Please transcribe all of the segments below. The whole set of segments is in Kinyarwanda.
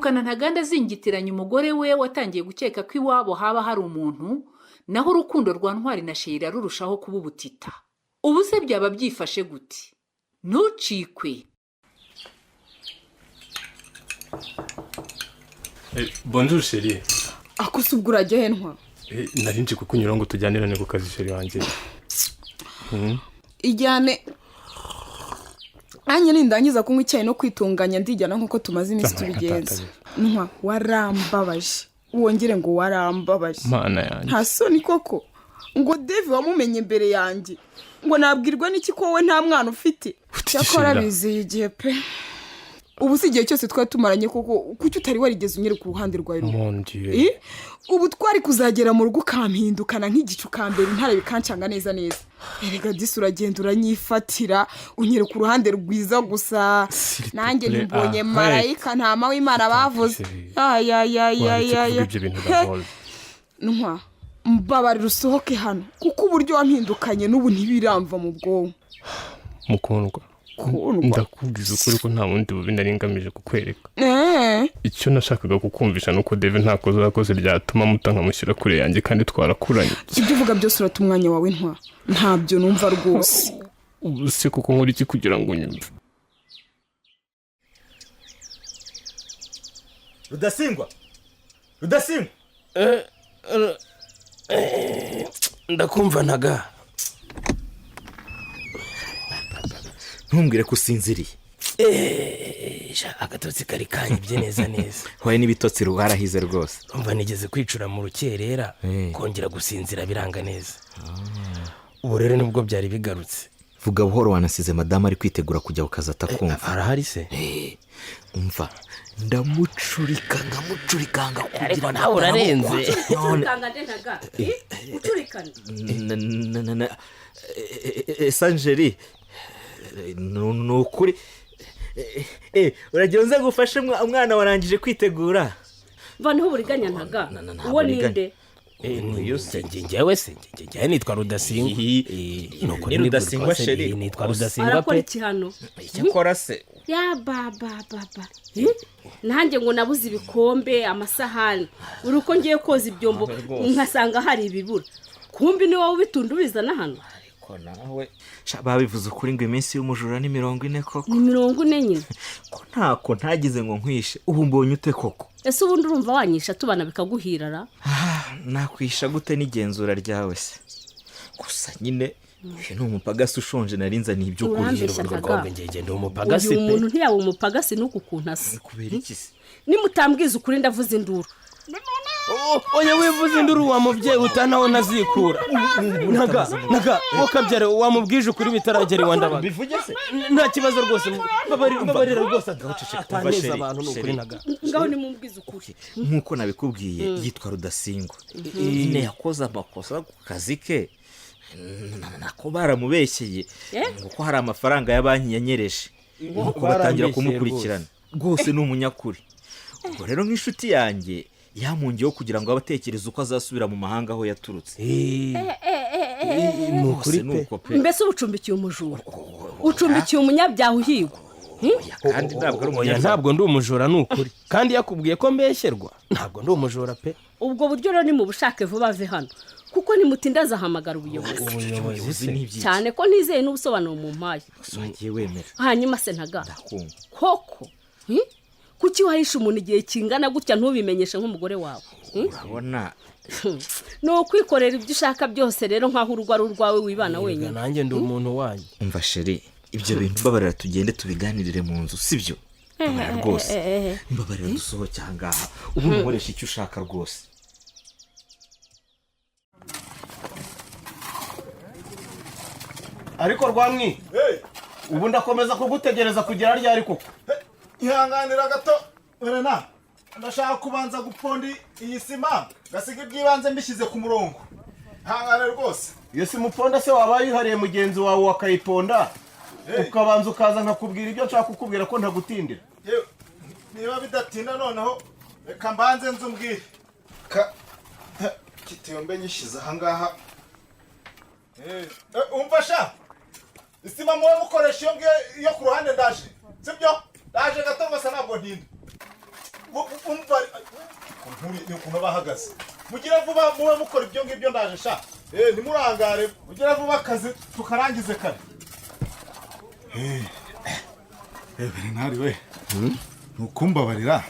Duherukana Ntaganda azingitiranya umugore we watangiye gukeka ko iwabo haba hari umuntu, naho urukundo rwa Ntwari na Sheila rurushaho kuba ubutita. Ubu se byaba byifashe gute? Ntucikwe. Bonjour chérie. Akusubwo urajya he Ntwa? Narinje kukunyura ngo tujyanirane ku kazi chérie wanjye. Ijyane. Anye nindangiza kunywa icyayi no kwitunganya ndijyana nkuko tumaze iminsi tubigenza. Ntwa warambabaje. Wongere ngo warambabaje. Mana yanjye. Nta soni koko. Ngo Dave wamumenye imbere yanjye. Ngo nabwirwa n'iki ko we nta mwana ufite. Cyakora bizeye igihe pe. Ubu si igihe cyose twari tumaranye koko kuki utari warigeze unyere ku ruhande rwawe. Mon Dieu. Ubu twari kuzagera mu rugo kampindukana nk'igicu kambere intare bikancanga neza neza. Erega disi uragenda uranyifatira unyere ku ruhande rwiza gusa. Nanjye nibonye marayika ntama w'Imana bavuze. Ntwa mbabarira usohoke hano kuko uburyo wampindukanye n'ubu ntibiramva mu bwonko. Mukundwa. Ndakubwiza ukuri ko nta wundi bubi nari ngamije kukwereka. Icyo nashakaga kukumvisha nuko Dave ntakoze yakoze ryatuma mutanka mushyira kure yanjye kandi twarakuranye. Ibyo uvuga byose uratumwanya wawe Ntwa. Ntabyo numva rwose. Ubu se kuko nkora iki kugira ngo nyumve? Rudasingwa. Ndakumva Ntaga. Ntumbwire ko usinziriye. Agatotsi kari kanyibye neza. Hoye n'ibitotsi rwarahize rwose. Umva nigeze kwicura mu rukerera kongera gusinzira biranga neza. Ubu rero nubwo byari bigarutse. Vuga buhoro wanasize madame ari kwitegura kujya ukaza atakumva. Arahari se? Umva ndamucurikanga kugira nawe urarenze. Ucurikanga Ntaga. Ucurikana. Sanjeri nukuri uragira nza gufashe umwana warangije kwitegura. Vaneho buriganya Ntaga. Uwo ninde? Njyewe nitwa Rudasingwa. Ni Rudasingwa chérie. Nitwa Rudasingwa Arakora iki hano? Icyakora se. Ya baba. Nanjye ngo nabuze ibikombe amasahani. Uruko ngiye koza ibyombo nkasanga hari ibibura. Kumbi ni wowe bitundubizana hano. Ariko nawe babivuze ukuri ngo iminsi y'umujura ni 40 koko. Ni 40 nyine. Ko ntako ntagize ngo nkwishe. Ubu mbonye ute koko? Ese ubundi urumva wanyisha tubana bikaguhirara? Nakwisha gute n'igenzura ryawe se? Gusa nyine ni umupagasi ushonje narinza n'ibyo kurihira urwo ngegende umupagasi pe. Uyu muntu ntiyawe umupagasi nuko kuntasa. Kubera iki se? Nimutambwiza ukuri ndavuze induru. Oya wivuze induru wa mubyeyi utanaho nazikura. Ntaga wakabyare wamubwije ukuri bitaragera iwandaba. Bivuge se? Nta kibazo rwose. Babarira rwose ataneza abantu n'ukuri Ntaga. Ngaho nimubwize ukuri. Nkuko nabikubwiye yitwa Rudasingwa. Nyine yakoze amakosa ku kazi ke. Nako baramubeshyeye ngo ko hari amafaranga ya banki yanyereje. Nuko batangira kumukurikirana. Rwose ni umunyakuri. Ubwo rero nk'inshuti yanjye yamungiyeho kugira ngo abatekereze uko azasubira mu mahanga aho yaturutse. Nukuri pe. Mbese ubucumbikiye umujura. Ucumbikiye umunyabyaha uhigwa. Kandi ntabwo ari umunyabyaha. Ntabwo ndi umujura nukuri. Kandi yakubwiye ko mbeshyerwa. Ntabwo ndi umujura pe. Ubwo buryo rero ni mu bushake vuba ave hano. Kuko nimutindaza hamagara ubuyobozi. Cyane ko nizeye n'ubusobanuro mu mpaye. Wagiye wemera. Hanyuma se Ntaga. Koko. Kuki wahisha umuntu igihe kingana gutya ntubimenyeshe nk'umugore wawe? Urabona no kwikorera ibyo ushaka byose rero nkaho urugo ari urwawe wibana wenyine. Nanjye ndi umuntu wanyu. Umva chérie, ibyo bintu babarira tugende tubiganirire mu nzu sibyo? Babarira rwose. Babarira dusohoke ahangaha. Ubu nkoresha icyo ushaka rwose. Ariko Rwamwi. Ubu ndakomeza kugutegereza kugera ryari koko? Ihanganira gato Verena. Ndashaka kubanza gupondi iyi sima gasiga ibyibanze mbishyize ku murongo. Hangana rwose. Iyo si muponda se wabaye uhariye mugenzi wawe wakayiponda. Ukabanza ukaza nkakubwira ibyo nshaka kukubwira ko ntagutindira. Niba bidatinda noneho reka mbanze nzumbwire. Kitiyombe nyishize ahangaha. Umfasha. Isima muwe mukoresha iyo ku ruhande ndaje. Sibyo? Ndaje gato rwose ntabwo ntinda. umva ni ukuntu bahagaze mugire vuba muba mukora ibyo ngibyo ndaje sha ntimurangare mugire vuba akazi tukarangize kare Bernard we nukumbabarira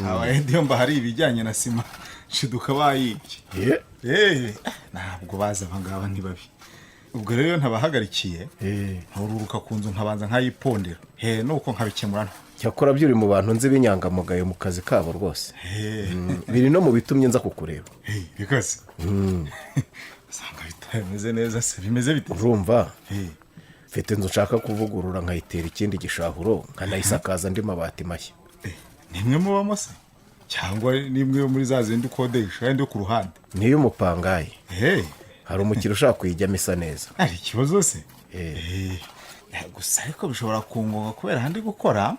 abayendi yo mbahari ibijyanye na sima shiduka bayibye ntabwo baza abangaba ntibabi ubwo rero ntabahagarikiye ntururuka ku nzu nkabanza nkayipondera nuko nkabikemurana cyakora byuri mu bantu nzi b'inyangamugayo mu kazi kabo rwose biri no mu bitumye nza kukureba bikaze usanga bitameze neza se bimeze bite urumva mfite inzu nshaka kuvugurura nkayitera ikindi gishahuro nkanayisakaza andi mabati mashya nimwe mubamo se cyangwa nimwe muri za zindi ukodesha kandi ku ruhande niyo umupangaye hari umukiriya ushaka kuyijyamo isa neza hari ikibazo se gusa ariko bishobora kungoga kubera handi gukora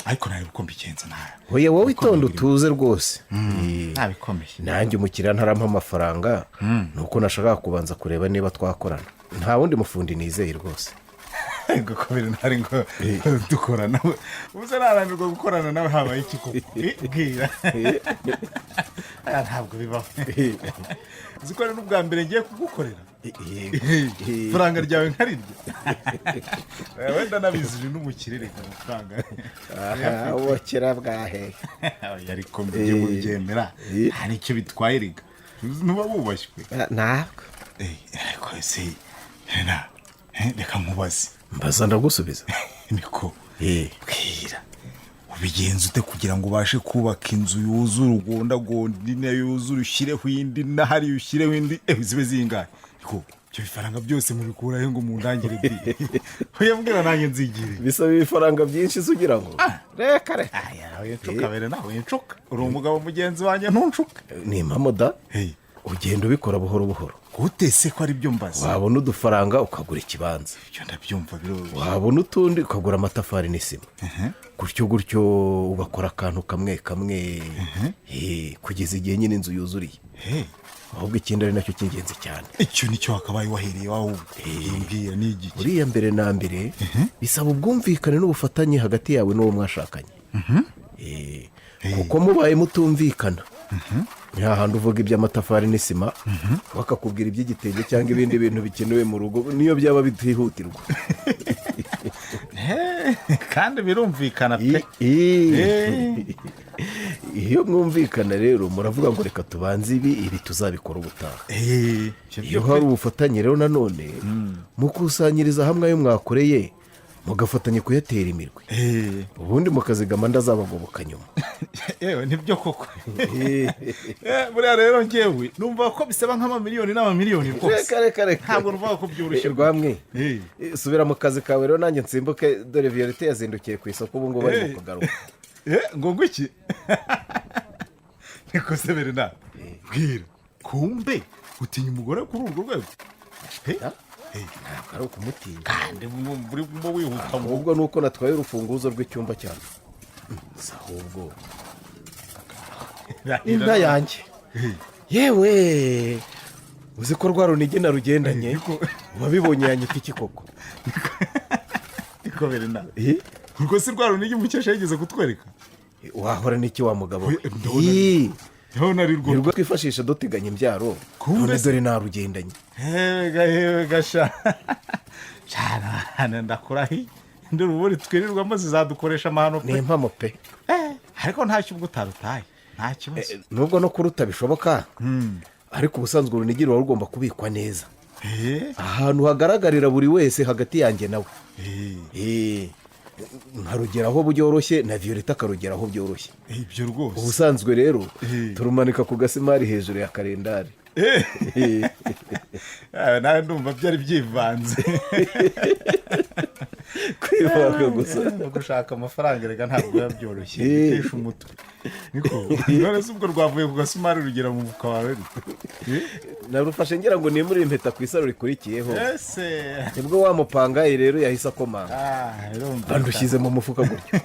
ariko nari uko mbigenza nawe wowe itonde utuze rwose ntabikomeye nanjye umukiriya ntarampa amafaranga nuko nashaka kubanza kureba niba twakorana nta wundi mufundi nizeye rwose kubera ntari ngo dukorana ubuze naranirwa gukorana nawe habaye iki koko bwira ntabwo bibaho zikora n'ubwa mbere ngiye kugukorera faranga ryawe nkarirya wenda nabizije n'umukire reka amafaranga ubukira bwahe ariko mbye mubyemera nta nicyo bitwaye rega ntuba wubashywe ntabwo ariko se reka nkubaze mbaza ndagusubiza niko bwira ubigenza ute kugira ngo ubashe kubaka inzu yuzura ugondagonda indi yuzura ushyireho indi n'ahari ushyireho indi zibe zingahe niko ibyo bifaranga byose mubikuraho ngo mundangire uyabwira nanjye nzigire bisaba ibifaranga byinshi se ugira ngo reka reka wincuka bere nawe wincuka uri umugabo mugenzi wanjye ntuncuka ni impamo da ugenda ubikora buhoro buhoro gute se ko ari byo mbaza wabona udufaranga ukagura ikibanza ibyo ndabyumva biroroshye wabona utundi ukagura amatafari n'isima gutyo gutyo ugakora akantu kamwe kamwe kugeza igihe nyine inzu yuzuriye ahubwo ikindi ari nacyo cy'ingenzi cyane icyo nicyo wakabaye wahereye wawe mbwira ni igiki uriya mbere na mbere bisaba ubwumvikane n'ubufatanye hagati yawe n'uwo mwashakanye kuko mubaye mutumvikana nta handi uvuga iby'amatafari n'isima bakakubwira iby'igitenge cyangwa ibindi bintu bikenewe mu rugo niyo byaba bitihutirwa kandi birumvikana pe iyo mwumvikana rero muravuga ngo reka tubanze ibi tuzabikora ubutaha iyo hari ubufatanye rero nanone mukusanyiriza hamwe ayo mwakoreye mugafatanya kuyatera imirwe ubundi mukazigama ndazabagoboka nyuma yewe nibyo koko buriya rero ngewe numva ko bisaba nk'amamiliyoni n'amamiliyoni rwose reka ntabwo numva ko byoroshye rwamwe subira mu kazi kawe rero nanjye nsimbuke dore Violette yazindukiye ku isoko ubu ngubu barimo kugaruka ngo iki niko se Bernard bwira kumbe utinya umugore kuri urwo rwego ntabwo ari ukumutinya kandi burimo wihuta ahubwo ni uko natwaye urufunguzo rw'icyumba cyawe ahubwo inda yanjye yewe uzi ko rwa runigi narugendanye wabibonye yanyita iki koko niko Bernard urwo si rwa runigi mukesha yigeze kutwereka wahora n'iki wa mugabo nirwo twifashisha duteganya imbyaro none dore narugendanye hewe gasha cyane ndakurahi nduru buri twirirwamo zizadukoresha amahano pe ni impamo pe ariko ntacyo ubwo utarutaye nta kibazo nubwo no kuruta bishoboka ariko ubusanzwe urunigi ruba rugomba kubikwa neza ahantu hagaragarira buri wese hagati yanjye nawe nkarugeraho byoroshye na Violette akarugeraho byoroshye ibyo rwose ubusanzwe rero turumanika ku gasimari hejuru ya kalendari nawe ndumva byari byivanze kwivanga gusa gushaka amafaranga reka ntabwo biba byoroshye bitesha umutwe niko none se ubwo rwavuye ku gasimari rugera mu mufuka wawe narufashe ngira ngo nimure impeta ku isaro rikurikiyeho nibwo wamupangaye rero yahise akomanga bandushyize mu mufuka gutyo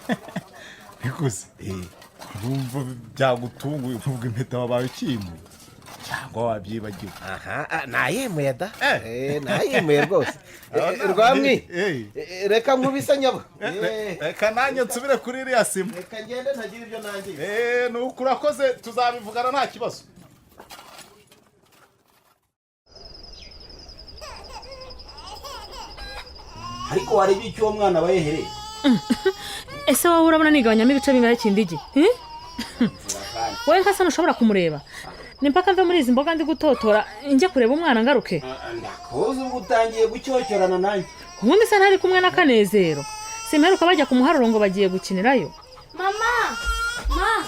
niko se urumva byagutunguye ubwo impeta wabaye ukimuye ngo wabyibagiwe. aha nayemuye da nayemuye rwose. Rwamwi reka nkubise nyabo. Reka nanjye nsubire kuri iriya sima. Reka ngende ntagira ibyo nanjye. Nuko urakoze tuzabivugana nta kibazo. ariko wareba icyo uwo mwana aba yehereye. ese wowe urabona nigabanyamo ibice bingahe kindigi? wowe nkasa ntushobora kumureba. ni mpaka mve muri izi mboga ndi gutotora njye kureba umwana ngaruke. ndakuzi ubwo utangiye gucyocyorana nanjye. ubundi se ntari kumwe na Kanezero simperuka bajya ku muharuro ngo bagiye gukinirayo. mama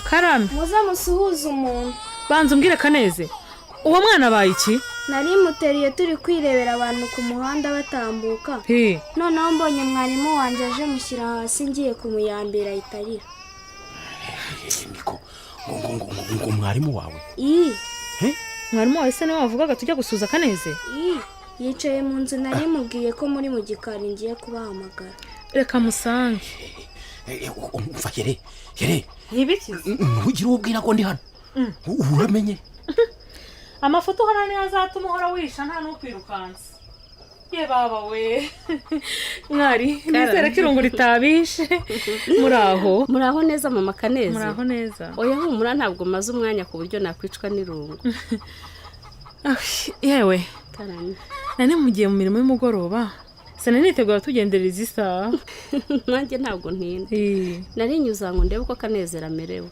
Karame muze musuhuze umuntu. banza umbwire Kaneze uwo mwana abaye iki? nari muteriye turi kwirebera abantu ku muhanda batambuka, noneho mbonye mwarimu wanjye aje mushyira hasi ngiye kumuyambira ahita arira. niko ngo mwarimu wawe? mwarimu wawe se niwe wavugaga tujya gusuza Kaneze? yicaye mu nzu nari mubwiye ko muri mu gikari ngiye kubahamagara. reka musange. umva yere ntibikize ntugire uwo ubwira ko ndi hano. uramenye amafoto uhora niyo azatuma uhora wisha nta n'ukwirukansa. ye baba we mwari nizere ko irungu ritabishe. muraho neza mama Kaneze? muraho neza. oya humura ntabwo maze umwanya ku buryo nakwicwa n'irungu. yewe Karame nani mugiye mu mirimo y'umugoroba sana nitegura tugenderera izi saha. nanjye ntabwo ntinda nari nyuza ngo ndebe ko Kanezera amerewe.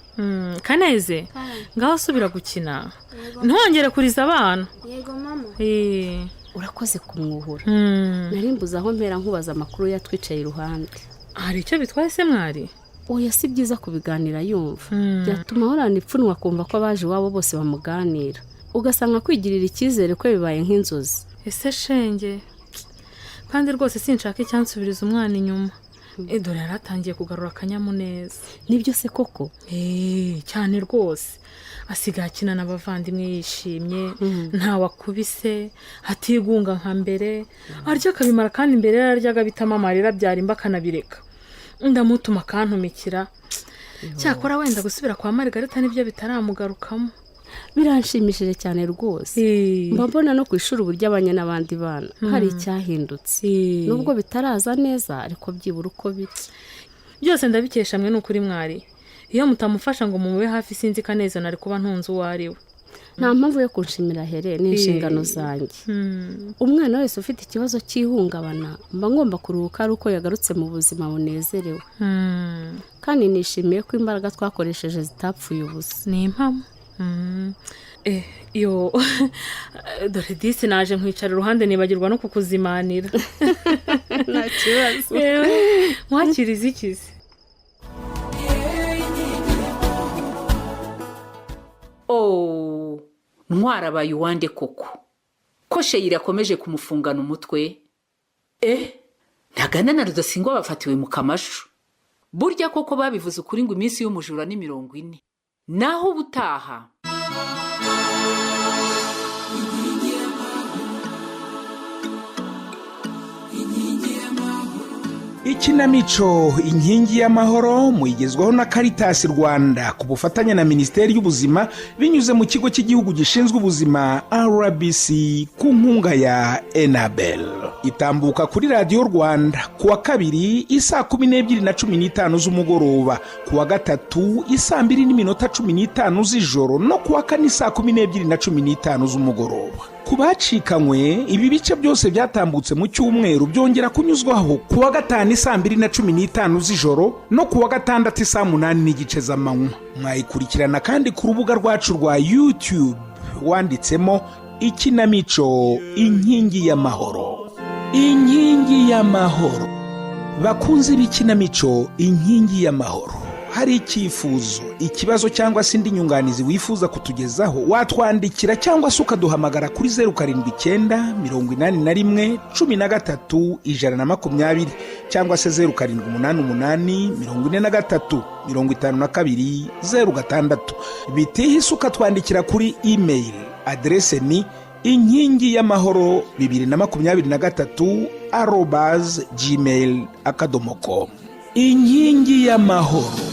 Kaneze ngaho subira gukina ntwongere kuriza abana. yego mama. urakoze kumwuhura. nari mbuze aho mpera nkubaza amakuru yatwicaye iruhande. hari icyo bitwaye se mwari? oya si byiza kubiganira yumva. byatuma ahorana ipfunwe akumva ko abaje iwabo bose bamuganira ugasanga kwigirira icyizere ko bibaye nk'inzozi. ese shenge kandi rwose sinshaka icyansubiriza umwana inyuma. dore yaratangiye kugarura akanyamuneza. nibyo se koko? cyane rwose. asigaye akina n'abavandimwe yishimye ntawakubise atigunga nka mbere. arya akabimara kandi imbere yararyaga bitama amarira byarimba akanabireka. ndamutuma akantumikira. cyakora wenda gusubira kwa Margarita nibyo bitaramugarukamo. biranshimishije cyane rwose. mba mbona no ku ishuri uburyo abanye n'abandi bana hari icyahindutse. nubwo bitaraza neza ariko byibura uko biri. byose ndabikesha mwe n'ukuri mwari. iyo mutamufasha ngo mumube hafi sinzi Kaneza nari kuba ntunze uwo ari we. nta mpamvu yo kunshimira here ni inshingano zanjye. umwana wese ufite ikibazo cy'ihungabana mba ngomba kuruhuka ari uko yagarutse mu buzima bunezerewe. kandi nishimiye ko imbaraga twakoresheje zitapfuye ubusa. ni impamo. yo dore disi naje nkwicara iruhande nibagirwa no kukuzimanira. nta kibazo. mwakiriza ikizi? ntwarabaye uwande koko ko Sheyira akomeje kumufungana umutwe. ntagana na Rudasingwa bafatiwe mu kamashu. burya koko babivuze ukuri ngo iminsi y'umujura ni 40. naho ubutaha. ikinamico inkingi y'amahoro muyigezwaho na Caritas Rwanda ku bufatanye na Minisiteri y'Ubuzima binyuze mu kigo cy'igihugu gishinzwe ubuzima RBC ku nkunga ya Enabel. itambuka kuri Radio Rwanda kuwa kabiri isaa 12:15 z'umugoroba, kuwa gatatu isaa 2:15 z'ijoro no kuwa kane isaa 12:15 z'umugoroba. ku bacikanywe ibi bice byose byatambutse mu cyumweru byongera kunyuzwaho kuwa gatanu isaa 2:15 z'ijoro no kuwa gatandatu isaa 8:00 z'amanywa. mwayikurikirana kandi ku rubuga rwacu rwa YouTube wanditsemo ikinamico inkingi y'amahoro. inkingi y'amahoro. bakunze b'ikinamico inkingi y'amahoro, hari icyifuzo, ikibazo cyangwa se indi nyunganizi wifuza kutugezaho, watwandikira cyangwa se ukaduhamagara kuri 079 81 13 120 cyangwa se 0788 43 52 06. bitihise ukatwandikira kuri email, adrese ni inkingi y'amahoro 2023@gmail.com. inkingi y'amahoro.